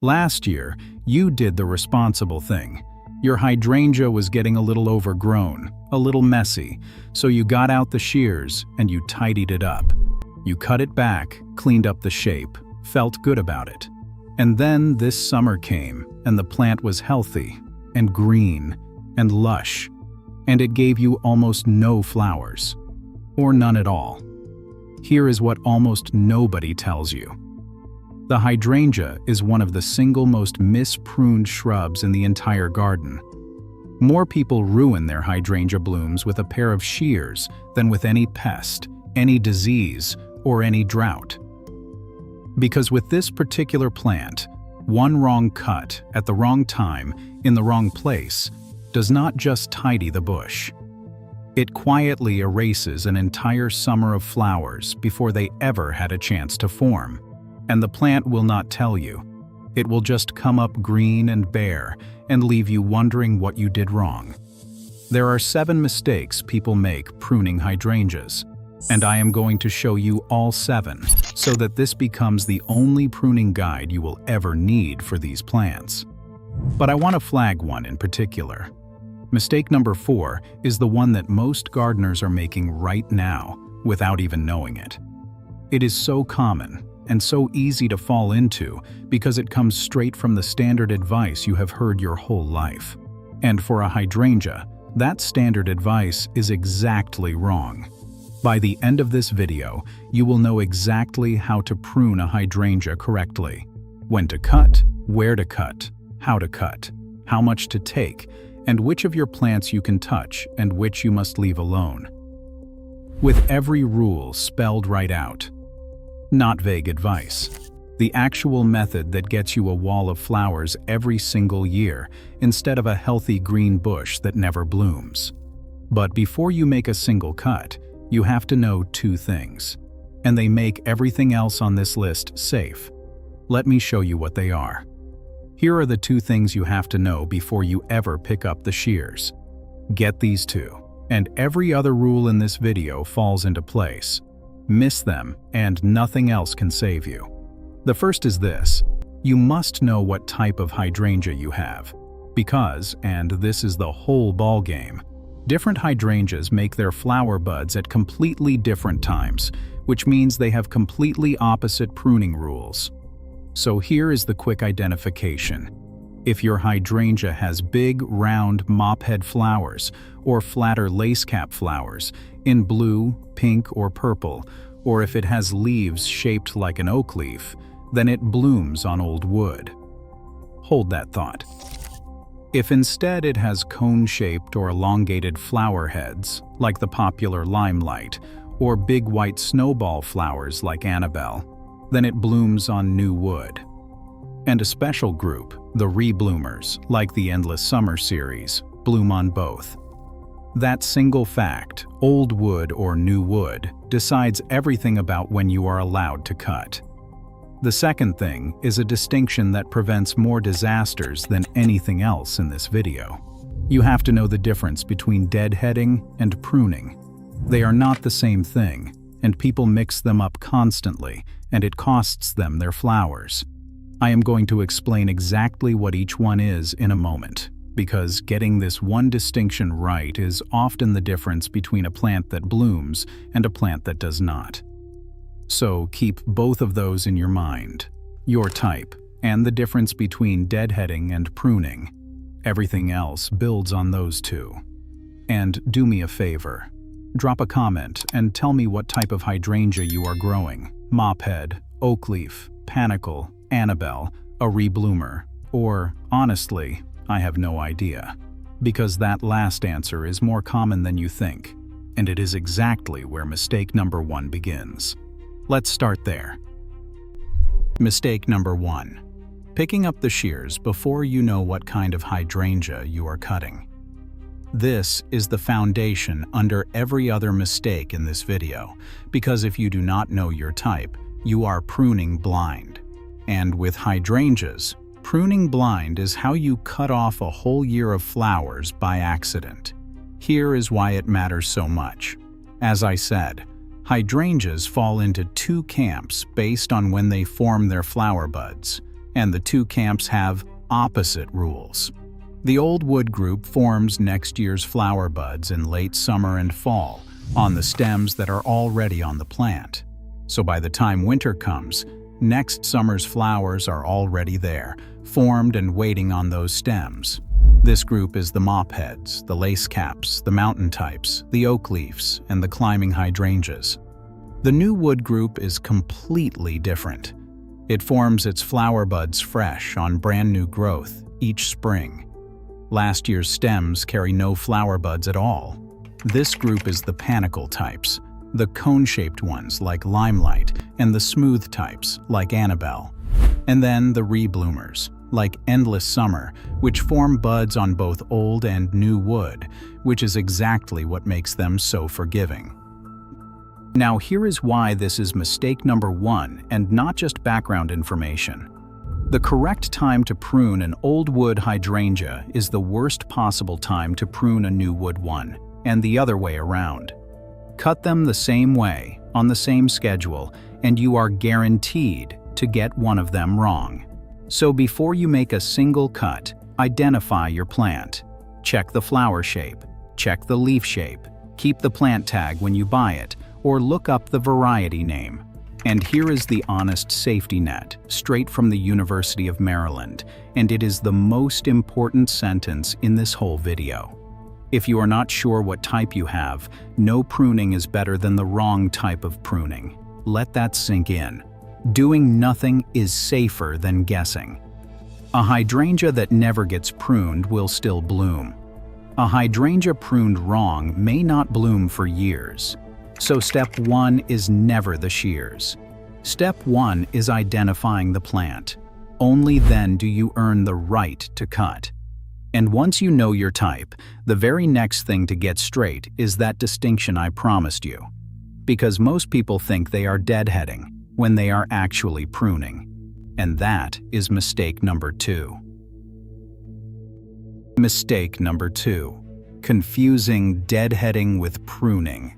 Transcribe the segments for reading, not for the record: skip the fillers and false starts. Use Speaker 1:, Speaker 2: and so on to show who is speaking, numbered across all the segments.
Speaker 1: Last year, you did the responsible thing. Your hydrangea was getting a little overgrown, a little messy, so you got out the shears and you tidied it up. You cut it back, cleaned up the shape, felt good about it. And then this summer came, and the plant was healthy, and green, and lush, and it gave you almost no flowers, or none at all. Here is what almost nobody tells you. The hydrangea is one of the single most mispruned shrubs in the entire garden. More people ruin their hydrangea blooms with a pair of shears than with any pest, any disease, or any drought. Because with this particular plant, one wrong cut at the wrong time in the wrong place does not just tidy the bush. It quietly erases an entire summer of flowers before they ever had a chance to form. And the plant will not tell you. It will just come up green and bare and leave you wondering what you did wrong. There are 7 mistakes people make pruning hydrangeas, and I am going to show you all 7 so that this becomes the only pruning guide you will ever need for these plants. But I want to flag one in particular. Mistake number 4 is the one that most gardeners are making right now without even knowing it. It is so common and so easy to fall into because it comes straight from the standard advice you have heard your whole life. And for a hydrangea, that standard advice is exactly wrong. By the end of this video, you will know exactly how to prune a hydrangea correctly. When to cut, where to cut, how much to take, and which of your plants you can touch and which you must leave alone. With every rule spelled right out. Not vague advice. The actual method that gets you a wall of flowers every single year instead of a healthy green bush that never blooms. But before you make a single cut, you have to know 2 things, and they make everything else on this list safe. Let me show you what they are. Here are the 2 things you have to know before you ever pick up the shears. Get these 2, and every other rule in this video falls into place. Miss them, and nothing else can save you. The first is this: you must know what type of hydrangea you have. Because, and this is the whole ball game, different hydrangeas make their flower buds at completely different times, which means they have completely opposite pruning rules. So here is the quick identification. If your hydrangea has big, round, mop-head flowers, or flatter lace-cap flowers, in blue, pink, or purple, or if it has leaves shaped like an oak leaf, then it blooms on old wood. Hold that thought. If instead it has cone-shaped or elongated flower heads, like the popular limelight, or big white snowball flowers like Annabelle, then it blooms on new wood. And a special group, the rebloomers, like the Endless Summer series, bloom on both. That single fact, old wood or new wood, decides everything about when you are allowed to cut. The second thing is a distinction that prevents more disasters than anything else in this video. You have to know the difference between deadheading and pruning. They are not the same thing, and people mix them up constantly, and it costs them their flowers. I am going to explain exactly what each one is in a moment, because getting this one distinction right is often the difference between a plant that blooms and a plant that does not. So keep both of those in your mind, your type, and the difference between deadheading and pruning. Everything else builds on those 2. And do me a favor. Drop a comment and tell me what type of hydrangea you are growing: mophead, oakleaf, panicle, Annabelle, a rebloomer, or, honestly, I have no idea. Because that last answer is more common than you think, and it is exactly where mistake number 1 begins. Let's start there. Mistake number 1. Picking up the shears before you know what kind of hydrangea you are cutting. This is the foundation under every other mistake in this video, because if you do not know your type, you are pruning blind. And with hydrangeas, pruning blind is how you cut off a whole year of flowers by accident. Here is why it matters so much. As I said, hydrangeas fall into 2 camps based on when they form their flower buds, and the two camps have opposite rules. The old wood group forms next year's flower buds in late summer and fall on the stems that are already on the plant. So by the time winter comes, next summer's flowers are already there, formed and waiting on those stems. This group is the mopheads, the lace caps, the mountain types, the oak leaves, and the climbing hydrangeas. The new wood group is completely different. It forms its flower buds fresh on brand new growth each spring. Last year's stems carry no flower buds at all. This group is the panicle types, the cone-shaped ones like Limelight, and the smooth types like Annabelle. And then the rebloomers, like Endless Summer, which form buds on both old and new wood, which is exactly what makes them so forgiving. Now here is why this is mistake number 1 and not just background information. The correct time to prune an old wood hydrangea is the worst possible time to prune a new wood one, and the other way around. Cut them the same way, on the same schedule, and you are guaranteed to get one of them wrong. So before you make a single cut, identify your plant. Check the flower shape, check the leaf shape, keep the plant tag when you buy it, or look up the variety name. And here is the honest safety net, straight from the University of Maryland, and it is the most important sentence in this whole video. If you are not sure what type you have, no pruning is better than the wrong type of pruning. Let that sink in. Doing nothing is safer than guessing. A hydrangea that never gets pruned will still bloom. A hydrangea pruned wrong may not bloom for years. So step 1 is never the shears. Step 1 is identifying the plant. Only then do you earn the right to cut. And once you know your type, the very next thing to get straight is that distinction I promised you. Because most people think they are deadheading when they are actually pruning. And that is mistake number 2. Mistake number 2. Confusing deadheading with pruning.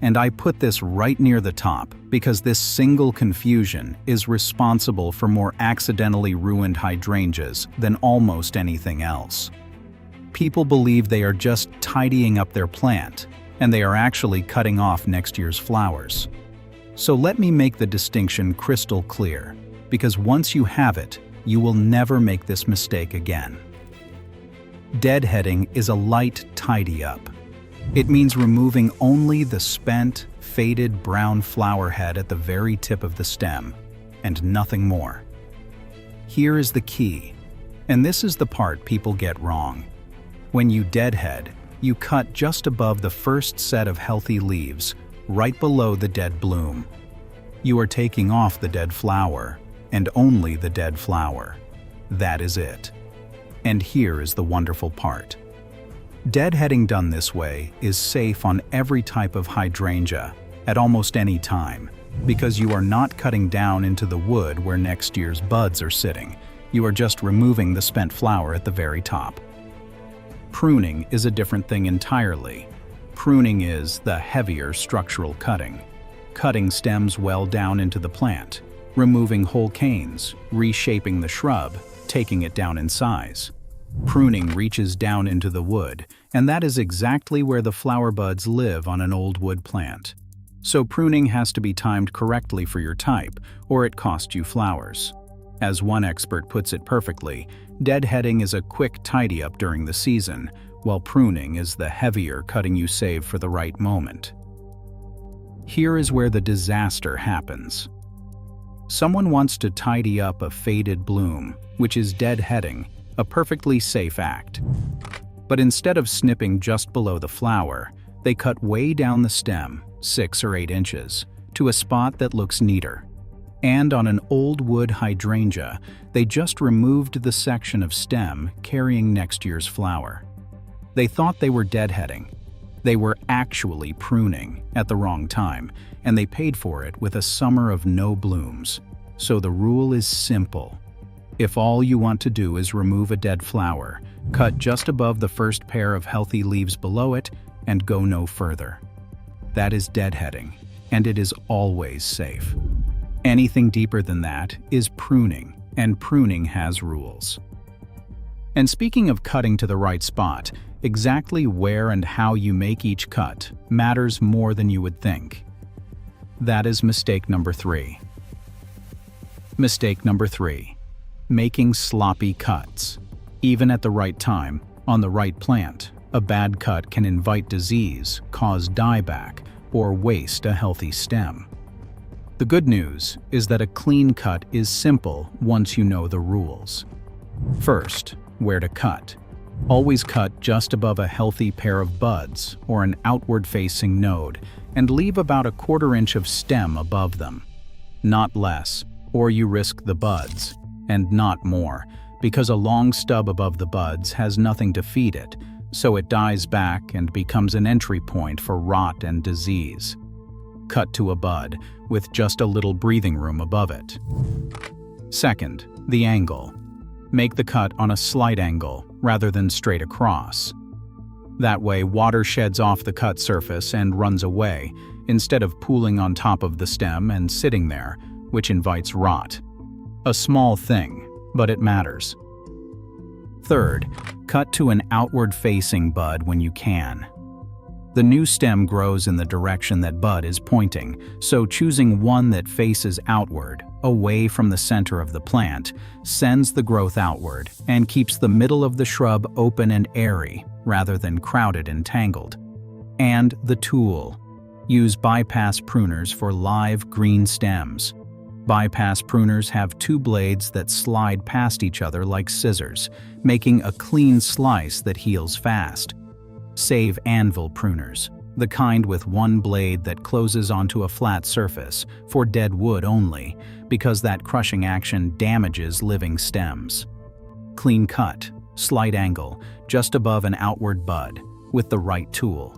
Speaker 1: And I put this right near the top because this single confusion is responsible for more accidentally ruined hydrangeas than almost anything else. People believe they are just tidying up their plant, and they are actually cutting off next year's flowers. So let me make the distinction crystal clear, because once you have it, you will never make this mistake again. Deadheading is a light tidy-up. It means removing only the spent, faded brown flower head at the very tip of the stem, and nothing more. Here is the key, and this is the part people get wrong. When you deadhead, you cut just above the first set of healthy leaves, right below the dead bloom. You are taking off the dead flower, and only the dead flower. That is it. And here is the wonderful part. Deadheading done this way is safe on every type of hydrangea at almost any time, because you are not cutting down into the wood where next year's buds are sitting. You are just removing the spent flower at the very top. Pruning is a different thing entirely. Pruning is the heavier structural cutting. Cutting stems well down into the plant, removing whole canes, reshaping the shrub, taking it down in size. Pruning reaches down into the wood, and that is exactly where the flower buds live on an old wood plant. So pruning has to be timed correctly for your type, or it costs you flowers. As one expert puts it perfectly, deadheading is a quick tidy-up during the season, while pruning is the heavier cutting you save for the right moment. Here is where the disaster happens. Someone wants to tidy up a faded bloom, which is deadheading, a perfectly safe act. But instead of snipping just below the flower, they cut way down the stem, 6 or 8 inches, to a spot that looks neater. And on an old wood hydrangea, they just removed the section of stem carrying next year's flower. They thought they were deadheading. They were actually pruning at the wrong time, and they paid for it with a summer of no blooms. So the rule is simple. If all you want to do is remove a dead flower, cut just above the first pair of healthy leaves below it and go no further. That is deadheading, and it is always safe. Anything deeper than that is pruning, and pruning has rules. And speaking of cutting to the right spot, exactly where and how you make each cut matters more than you would think. That is mistake number 3. Mistake number 3. Making sloppy cuts. Even at the right time, on the right plant, a bad cut can invite disease, cause dieback, or waste a healthy stem. The good news is that a clean cut is simple once you know the rules. First, where to cut. Always cut just above a healthy pair of buds or an outward-facing node, and leave about a 1/4 inch of stem above them. Not less, or you risk the buds, and not more, because a long stub above the buds has nothing to feed it, so it dies back and becomes an entry point for rot and disease. Cut to a bud, with just a little breathing room above it. Second, the angle. Make the cut on a slight angle rather than straight across. That way, water sheds off the cut surface and runs away, instead of pooling on top of the stem and sitting there, which invites rot. A small thing, but it matters. Third, cut to an outward-facing bud when you can. The new stem grows in the direction that bud is pointing, so choosing one that faces outward, away from the center of the plant, sends the growth outward and keeps the middle of the shrub open and airy, rather than crowded and tangled. And the tool. Use bypass pruners for live green stems. Bypass pruners have 2 blades that slide past each other like scissors, making a clean slice that heals fast. Save anvil pruners, the kind with 1 blade that closes onto a flat surface, for dead wood only, because that crushing action damages living stems. Clean cut, slight angle, just above an outward bud, with the right tool.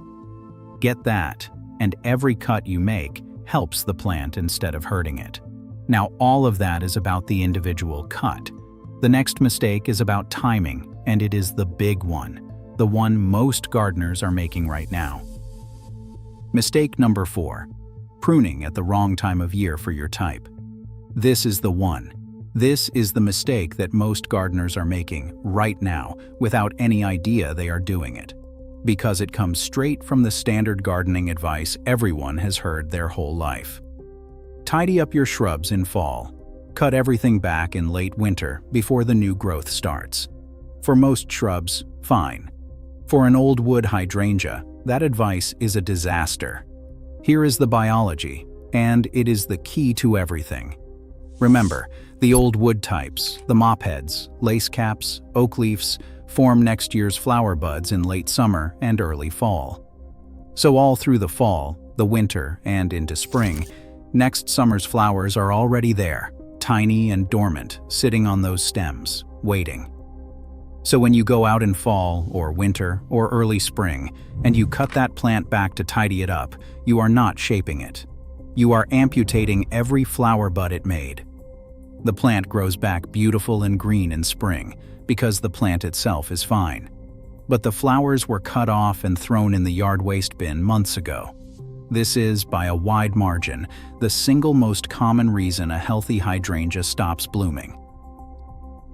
Speaker 1: Get that, and every cut you make helps the plant instead of hurting it. Now all of that is about the individual cut. The next mistake is about timing, and it is the big one. The one most gardeners are making right now. Mistake number 4. Pruning at the wrong time of year for your type. This is the one. This is the mistake that most gardeners are making right now without any idea they are doing it. Because it comes straight from the standard gardening advice everyone has heard their whole life. Tidy up your shrubs in fall. Cut everything back in late winter before the new growth starts. For most shrubs, fine. For an old wood hydrangea, that advice is a disaster. Here is the biology, and it is the key to everything. Remember, the old wood types, the mopheads, lace caps, oak leaves, form next year's flower buds in late summer and early fall. So all through the fall, the winter, and into spring, next summer's flowers are already there, tiny and dormant, sitting on those stems, waiting. So when you go out in fall, or winter, or early spring, and you cut that plant back to tidy it up, you are not shaping it. You are amputating every flower bud it made. The plant grows back beautiful and green in spring, because the plant itself is fine. But the flowers were cut off and thrown in the yard waste bin months ago. This is, by a wide margin, the single most common reason a healthy hydrangea stops blooming.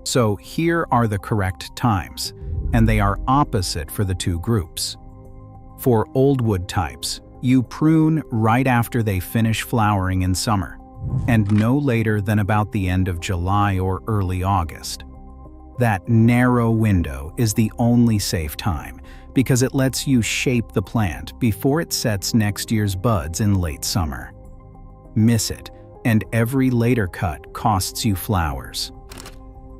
Speaker 1: So here are the correct times, and they are opposite for the 2 groups. For old wood types, you prune right after they finish flowering in summer, and no later than about the end of July or early August. That narrow window is the only safe time, because it lets you shape the plant before it sets next year's buds in late summer. Miss it, and every later cut costs you flowers.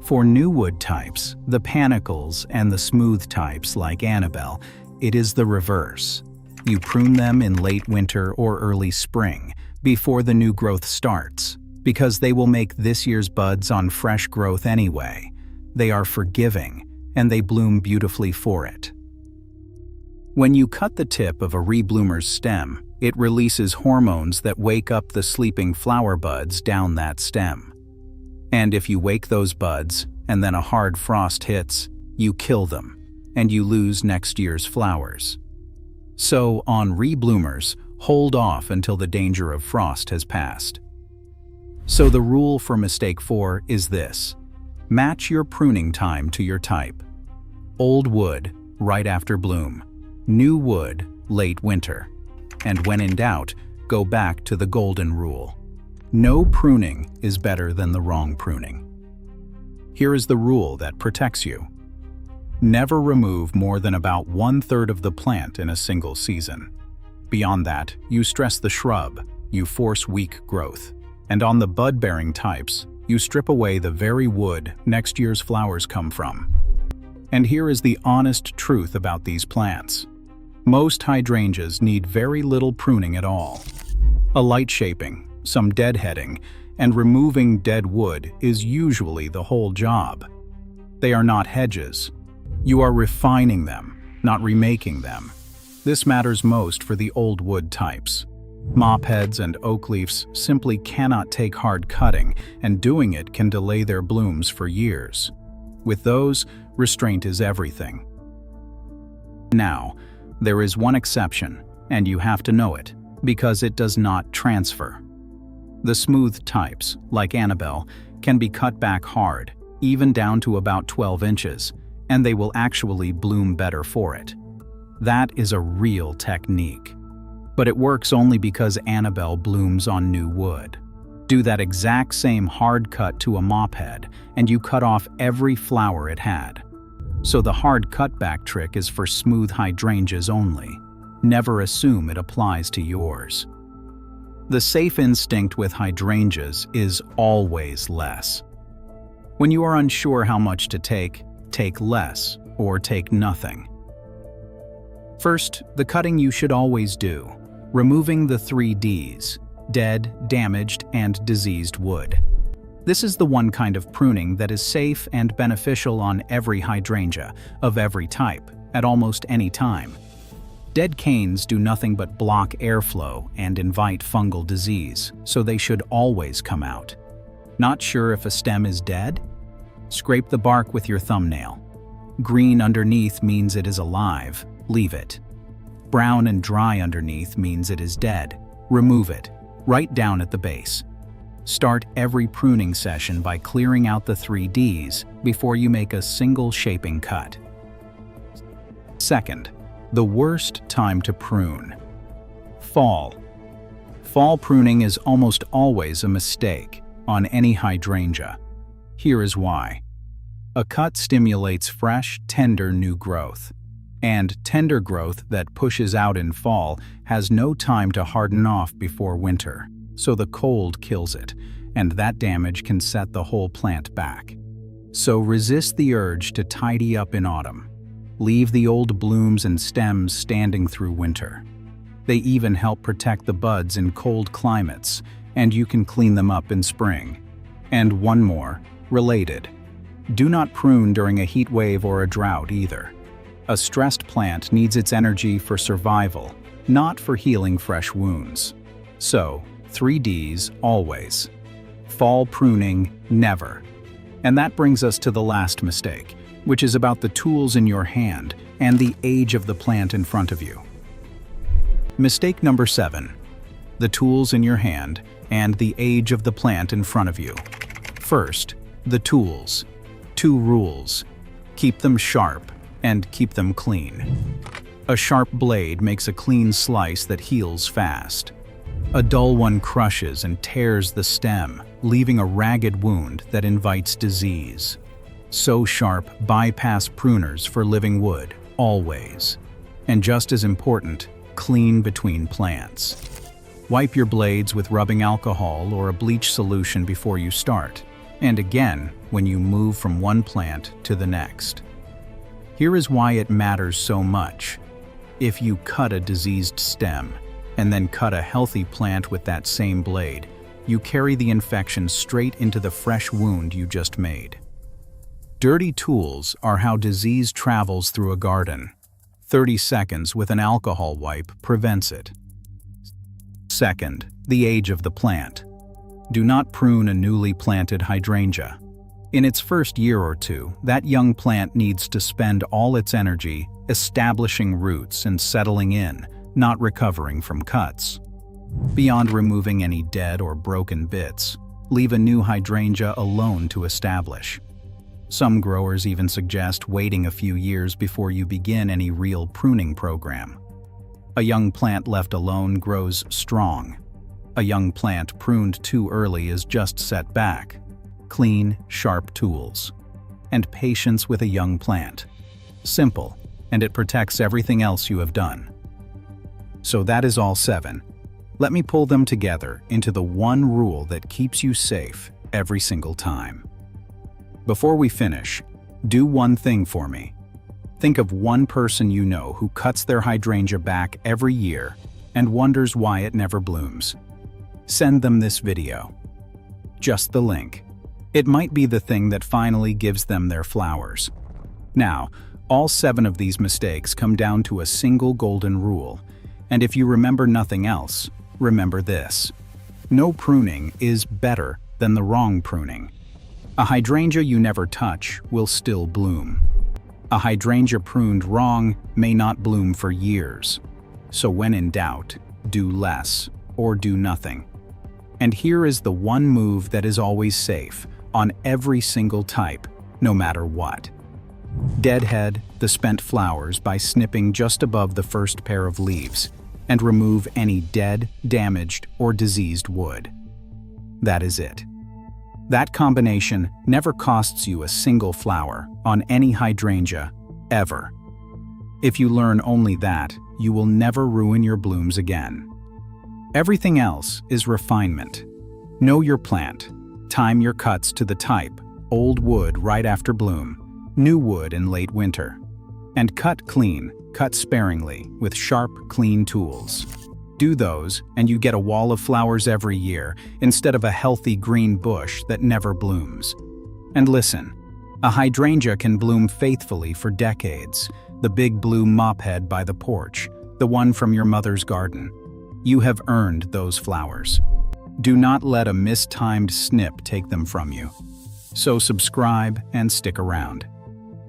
Speaker 1: For new wood types, the panicles and the smooth types like Annabelle, it is the reverse. You prune them in late winter or early spring, before the new growth starts, because they will make this year's buds on fresh growth anyway. They are forgiving, and they bloom beautifully for it. When you cut the tip of a rebloomer's stem, it releases hormones that wake up the sleeping flower buds down that stem. And if you wake those buds, and then a hard frost hits, you kill them, and you lose next year's flowers. So, on rebloomers, hold off until the danger of frost has passed. So the rule for mistake 4 is this. Match your pruning time to your type. Old wood, right after bloom. New wood, late winter. And when in doubt, go back to the golden rule. No pruning is better than the wrong pruning. Here is the rule that protects you. Never remove more than about 1/3 of the plant in a single season. Beyond that, you stress the shrub, you force weak growth. And on the bud-bearing types, you strip away the very wood next year's flowers come from. And here is the honest truth about these plants. Most hydrangeas need very little pruning at all. A light shaping, some deadheading, and removing dead wood is usually the whole job. They are not hedges. You are refining them, not remaking them. This matters most for the old wood types. Mopheads and oak leaves simply cannot take hard cutting, and doing it can delay their blooms for years. With those, restraint is everything. Now, there is one exception, and you have to know it, because it does not transfer. The smooth types, like Annabelle, can be cut back hard, even down to about 12 inches, and they will actually bloom better for it. That is a real technique. But it works only because Annabelle blooms on new wood. Do that exact same hard cut to a mophead, and you cut off every flower it had. So the hard cutback trick is for smooth hydrangeas only. Never assume it applies to yours. The safe instinct with hydrangeas is always less. When you are unsure how much to take less or take nothing. First, the cutting you should always do, removing the 3 Ds, dead, damaged, and diseased wood. This is the one kind of pruning that is safe and beneficial on every hydrangea, of every type, at almost any time. Dead canes do nothing but block airflow and invite fungal disease, so they should always come out. Not sure if a stem is dead? Scrape the bark with your thumbnail. Green underneath means it is alive, leave it. Brown and dry underneath means it is dead, remove it, right down at the base. Start every pruning session by clearing out the 3 Ds before you make a single shaping cut. Second, the worst time to prune. Fall. Fall pruning is almost always a mistake on any hydrangea. Here is why. A cut stimulates fresh, tender new growth. And tender growth that pushes out in fall has no time to harden off before winter, so the cold kills it, and that damage can set the whole plant back. So resist the urge to tidy up in autumn. Leave the old blooms and stems standing through winter. They even help protect the buds in cold climates, and you can clean them up in spring. And one more, related. Do not prune during a heat wave or a drought either. A stressed plant needs its energy for survival, not for healing fresh wounds. So, 3 Ds always. Fall pruning never. And that brings us to the last mistake, which is about the tools in your hand and the age of the plant in front of you. Mistake number 7. The tools in your hand and the age of the plant in front of you. First, the tools. 2 rules. Keep them sharp and keep them clean. A sharp blade makes a clean slice that heals fast. A dull one crushes and tears the stem, leaving a ragged wound that invites disease. So sharp, bypass pruners for living wood, always. And just as important, clean between plants. Wipe your blades with rubbing alcohol or a bleach solution before you start, and again when you move from one plant to the next. Here is why it matters so much. If you cut a diseased stem and then cut a healthy plant with that same blade, you carry the infection straight into the fresh wound you just made. Dirty tools are how disease travels through a garden. 30 seconds with an alcohol wipe prevents it. Second, the age of the plant. Do not prune a newly planted hydrangea. In its first year or two, that young plant needs to spend all its energy establishing roots and settling in, not recovering from cuts. Beyond removing any dead or broken bits, Leave a new hydrangea alone to establish. Some growers even suggest waiting a few years before you begin any real pruning program. A young plant left alone grows strong. A young plant pruned too early is just set back. Clean, sharp tools. And patience with a young plant. Simple, and it protects everything else you have done. So that is all 7. Let me pull them together into the one rule that keeps you safe every single time. Before we finish, do one thing for me. Think of one person you know who cuts their hydrangea back every year and wonders why it never blooms. Send them this video. Just the link. It might be the thing that finally gives them their flowers. Now, all 7 of these mistakes come down to a single golden rule, and if you remember nothing else, remember this. No pruning is better than the wrong pruning. A hydrangea you never touch will still bloom. A hydrangea pruned wrong may not bloom for years. So when in doubt, do less or do nothing. And here is the one move that is always safe on every single type, no matter what. Deadhead the spent flowers by snipping just above the first pair of leaves and remove any dead, damaged, or diseased wood. That is it. That combination never costs you a single flower on any hydrangea, ever. If you learn only that, you will never ruin your blooms again. Everything else is refinement. Know your plant. Time your cuts to the type, old wood right after bloom, new wood in late winter. And cut clean, cut sparingly, with sharp, clean tools. Do those, and you get a wall of flowers every year, instead of a healthy green bush that never blooms. And listen, a hydrangea can bloom faithfully for decades. The big blue mophead by the porch, the one from your mother's garden. You have earned those flowers. Do not let a mistimed snip take them from you. So subscribe and stick around.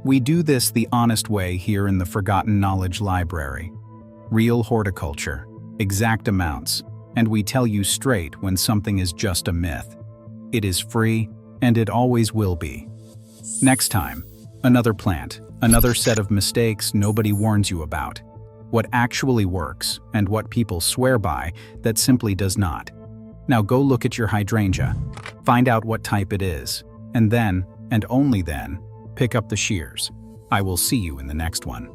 Speaker 1: We do this the honest way here in the Forgotten Knowledge Library. Real horticulture, exact amounts, and we tell you straight when something is just a myth. It is free, and it always will be. Next time, another plant, another set of mistakes nobody warns you about. What actually works, and what people swear by that simply does not. Now go look at your hydrangea, find out what type it is, and then, and only then, pick up the shears. I will see you in the next one.